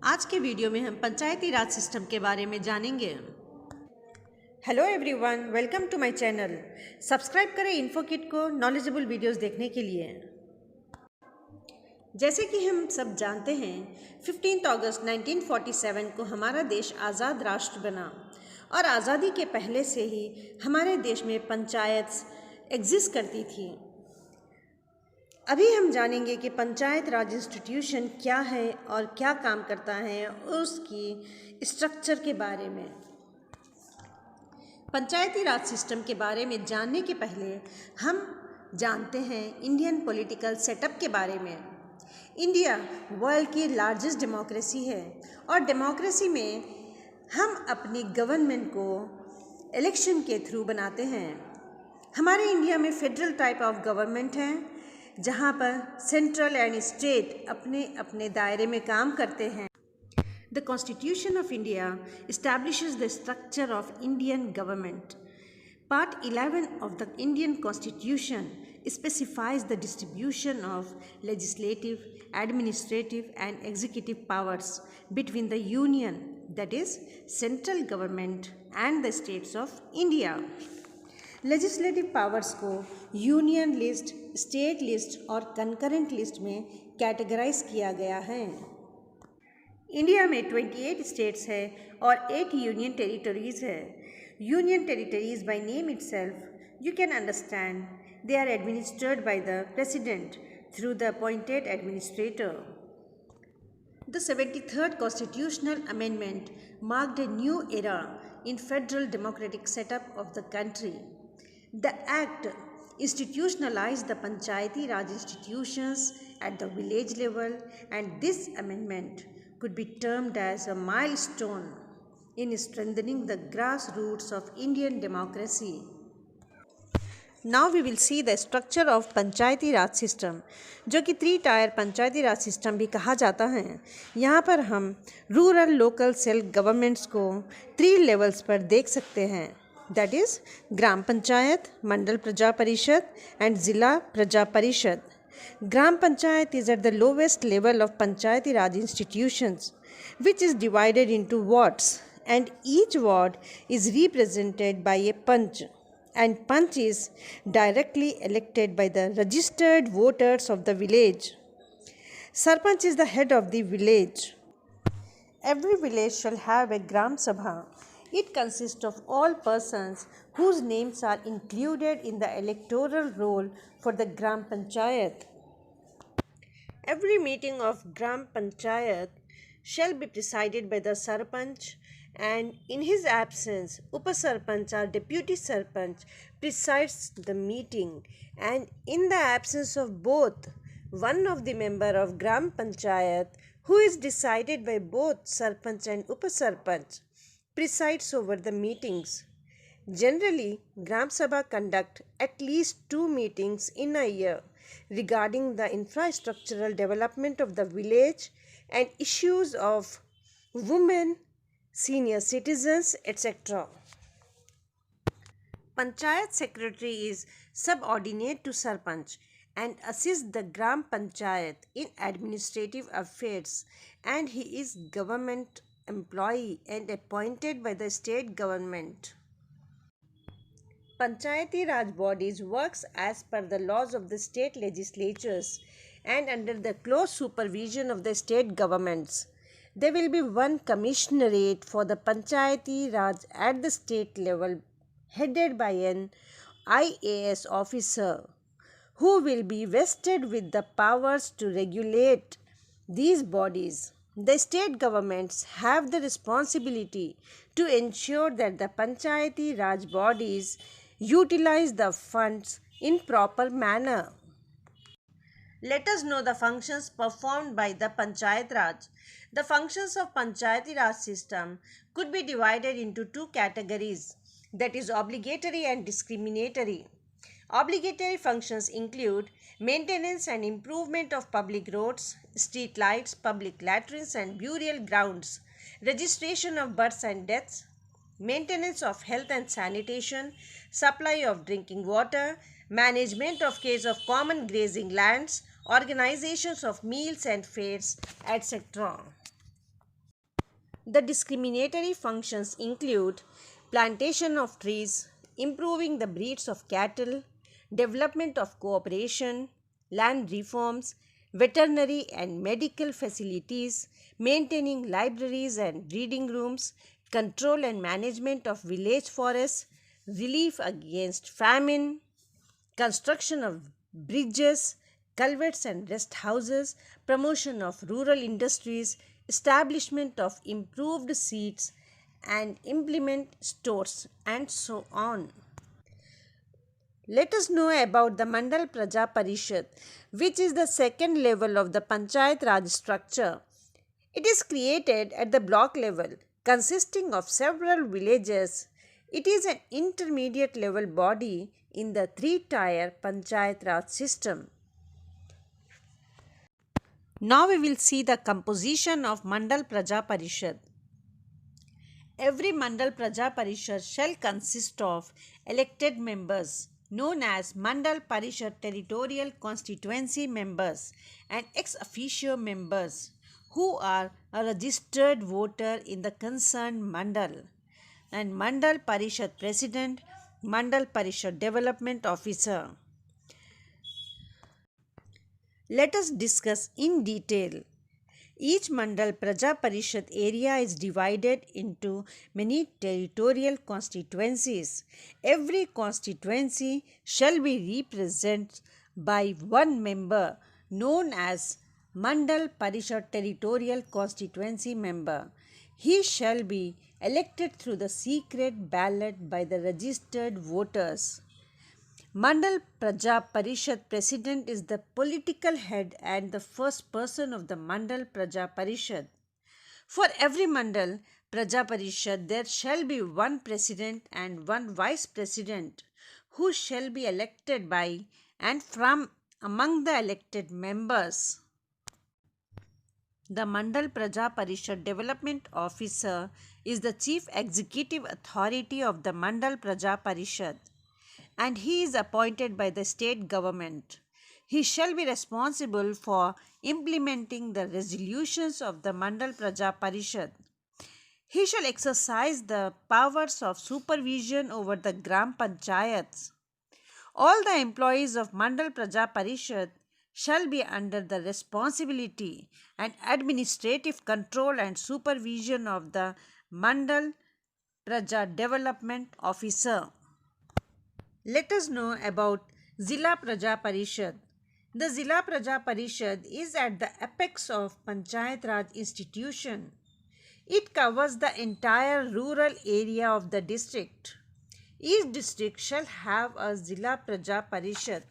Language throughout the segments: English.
आज के वीडियो में हम पंचायती राज सिस्टम के बारे में जानेंगे। Hello everyone, welcome to my channel. Subscribe करें इन्फोकिट को नॉलेजेबल वीडियोस देखने के लिए। जैसे कि हम सब जानते हैं, 15 अगस्त 1947 को हमारा देश आज़ाद राष्ट्र बना और आज़ादी के पहले से ही हमारे देश में पंचायत एग्जिस्ट करती थी। अभी हम जानेंगे कि पंचायत राज इंस्टीट्यूशन क्या है और क्या काम करता है, उसकी स्ट्रक्चर के बारे में। पंचायती राज सिस्टम के बारे में जानने के पहले हम जानते हैं इंडियन पॉलिटिकल सेटअप के बारे में। इंडिया वर्ल्ड की लार्जेस्ट डेमोक्रेसी है और डेमोक्रेसी में हम अपनी गवर्नमेंट को इलेक्शन के थ्रू बनाते हैं। हमारे इंडिया में फेडरल टाइप ऑफ गवर्नमेंट है, जहाँ पर सेंट्रल एंड स्टेट अपने अपने दायरे में काम करते हैं। The Constitution of India establishes the structure of Indian government. Part 11 of the Indian Constitution specifies the distribution of legislative, administrative and executive powers between the Union, that is, central government, and the states of India. Legislative powers को union list, state list और concurrent list में categorise किया गया है। India में 28 states है और 8 union territories है। Union territories by name itself you can understand they are administered by the president through the appointed administrator. The 73rd constitutional amendment marked a new era in federal democratic setup of the country. The act institutionalized the Panchayati Raj institutions at the village level, and this amendment could be termed as a milestone in strengthening the grassroots of Indian democracy. Now we will see the structure of Panchayati Raj system, जो कि 3 tyre पंचायती राज system भी कहा जाता है। यहाँ पर हम rural local self governments को 3 लेवल्स पर देख सकते हैं, दैट इज़ ग्राम पंचायत, मंडल प्रजा परिषद एंड ज़िला प्रजा परिषद। Gram Panchayat is at the lowest level of Panchayati Raj institutions, which is divided into wards, and each ward is represented by a Panch, and Panch is directly elected by the registered voters of the village. Sarpanch is the head of the village. Every village shall have a Gram Sabha. It consists of all persons whose names are included in the electoral roll for the Gram Panchayat. Every meeting of Gram Panchayat shall be presided by the Sarpanch, and in his absence, Upasarpanch or Deputy Sarpanch presides the meeting, and in the absence of both, one of the member of Gram Panchayat, who is decided by both Sarpanch and Upasarpanch, presides over the meetings. Generally, Gram Sabha conduct at least 2 meetings in a year regarding the infrastructural development of the village and issues of women, senior citizens, etc. Panchayat Secretary is subordinate to Sarpanch and assists the Gram Panchayat in administrative affairs, and he is government employee and appointed by the state government. Panchayati Raj bodies works as per the laws of the state legislatures and under the close supervision of the state governments. There will be one commissionerate for the Panchayati Raj at the state level, headed by an IAS officer, who will be vested with the powers to regulate these bodies. The state governments have the responsibility to ensure that the Panchayati Raj bodies utilize the funds in proper manner. Let us know the functions performed by the Panchayat Raj. The functions of Panchayati Raj system could be divided into 2 categories, that is obligatory and discriminatory. Obligatory functions include maintenance and improvement of public roads, street lights, public latrines and burial grounds, registration of births and deaths, maintenance of health and sanitation, supply of drinking water, management of case of common grazing lands, organizations of meals and fairs, etc. The discriminatory functions include plantation of trees, improving the breeds of cattle, development of cooperation, land reforms, veterinary and medical facilities, maintaining libraries and reading rooms, control and management of village forests, relief against famine, construction of bridges, culverts and rest houses, promotion of rural industries, establishment of improved seats and implement stores, and so on. Let us know about the Mandal Praja Parishad, which is the second level of the Panchayat Raj structure. It is created at the block level, consisting of several villages. It is an intermediate level body in the three-tier Panchayat Raj system. Now we will see the composition of Mandal Praja Parishad. Every Mandal Praja Parishad shall consist of elected members known as Mandal Parishad Territorial Constituency members and ex officio members who are a registered voter in the concerned Mandal, and Mandal Parishad President, Mandal Parishad Development Officer. Let us discuss in detail. Each Mandal Praja Parishad area is divided into many territorial constituencies. Every constituency shall be represented by one member known as Mandal Parishad Territorial Constituency member. He shall be elected through the secret ballot by the registered voters. Mandal Praja Parishad President is the political head and the first person of the Mandal Praja Parishad. For every Mandal Praja Parishad, there shall be one president and one vice president who shall be elected by and from among the elected members. The Mandal Praja Parishad Development Officer is the chief executive authority of the Mandal Praja Parishad, and he is appointed by the state government. He shall be responsible for implementing the resolutions of the Mandal Praja Parishad. He shall exercise the powers of supervision over the Gram Panchayats. All the employees of Mandal Praja Parishad shall be under the responsibility and administrative control and supervision of the Mandal Praja Development Officer. Let us know about Zilla Praja Parishad. The Zilla Praja Parishad is at the apex of Panchayat Raj institution. It covers the entire rural area of the district. Each district shall have a Zilla Praja Parishad.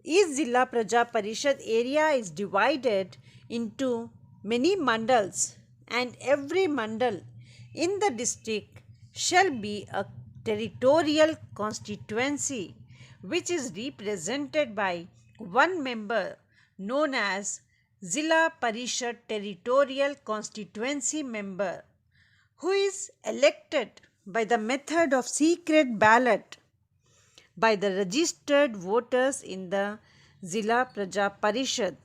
Each Zilla Praja Parishad area is divided into many mandals, and every mandal in the district shall be a territorial constituency which is represented by one member known as Zilla Parishad Territorial Constituency member, who is elected by the method of secret ballot by the registered voters in the Zilla Praja Parishad.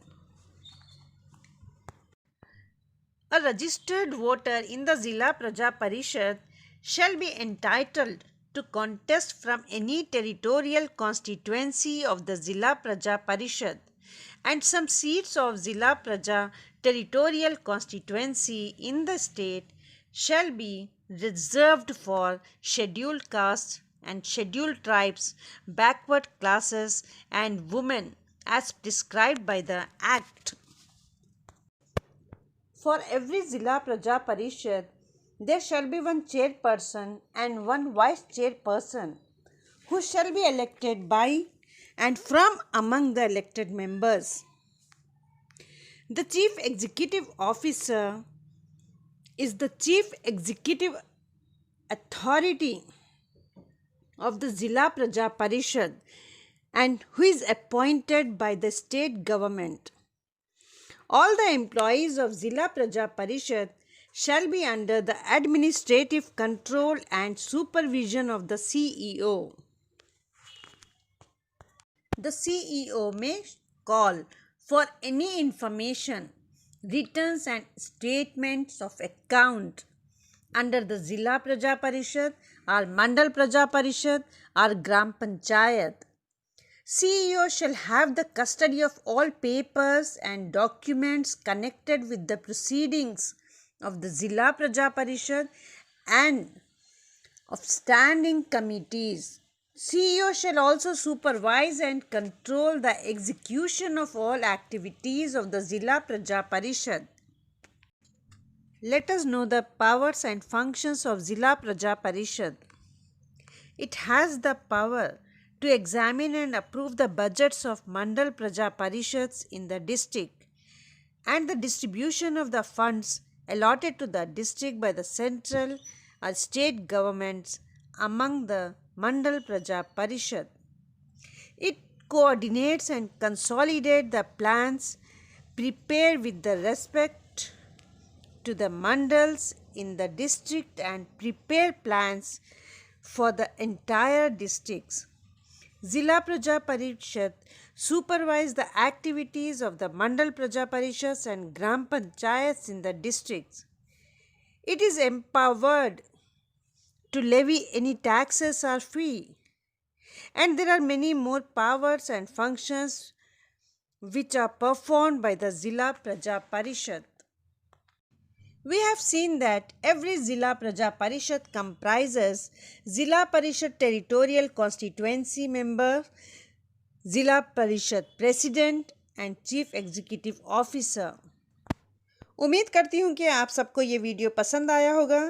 A registered voter in the Zilla Praja Parishad shall be entitled to contest from any territorial constituency of the Zilla Praja Parishad, and some seats of Zilla Praja Territorial Constituency in the state shall be reserved for scheduled castes and scheduled tribes, backward classes and women as prescribed by the Act. For every Zilla Praja Parishad, there shall be one chairperson and one vice chairperson who shall be elected by and from among the elected members. The Chief Executive Officer is the Chief Executive Authority of the Zilla Praja Parishad and who is appointed by the state government. All the employees of Zilla Praja Parishad shall be under the administrative control and supervision of the CEO. The CEO may call for any information returns and statements of account under the Zilla Praja Parishad or Mandal Praja Parishad or Gram Panchayat. CEO shall have the custody of all papers and documents connected with the proceedings of the Zilla Praja Parishad and of standing committees. CEO shall also supervise and control the execution of all activities of the Zilla Praja Parishad. Let us know the powers and functions of Zilla Praja Parishad. It has the power to examine and approve the budgets of Mandal Praja Parishads in the district and the distribution of the funds allotted to the district by the central or state governments among the Mandal Praja Parishad. It coordinates and consolidates the plans prepared with the respect to the mandals in the district and prepare plans for the entire districts. Zilla Praja Parishad supervise the activities of the Mandal Praja Parishads and Gram Panchayats in the districts. It is empowered to levy any taxes or fee, and there are many more powers and functions which are performed by the Zilla Praja Parishad. We have seen that every Zilla Praja Parishad comprises Zilla Parishad Territorial Constituency Member, Zilla Parishad President and Chief Executive Officer. उम्मीद करती हूँ कि आप सबको ये video पसंद आया होगा।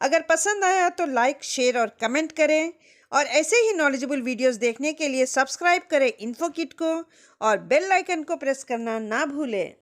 अगर पसंद आया तो लाइक, शेयर और कमेंट करें और ऐसे ही नॉलेजेबल वीडियोस देखने के लिए सब्सक्राइब करें इन्फो किट को और बेल आइकन को प्रेस करना ना भूलें।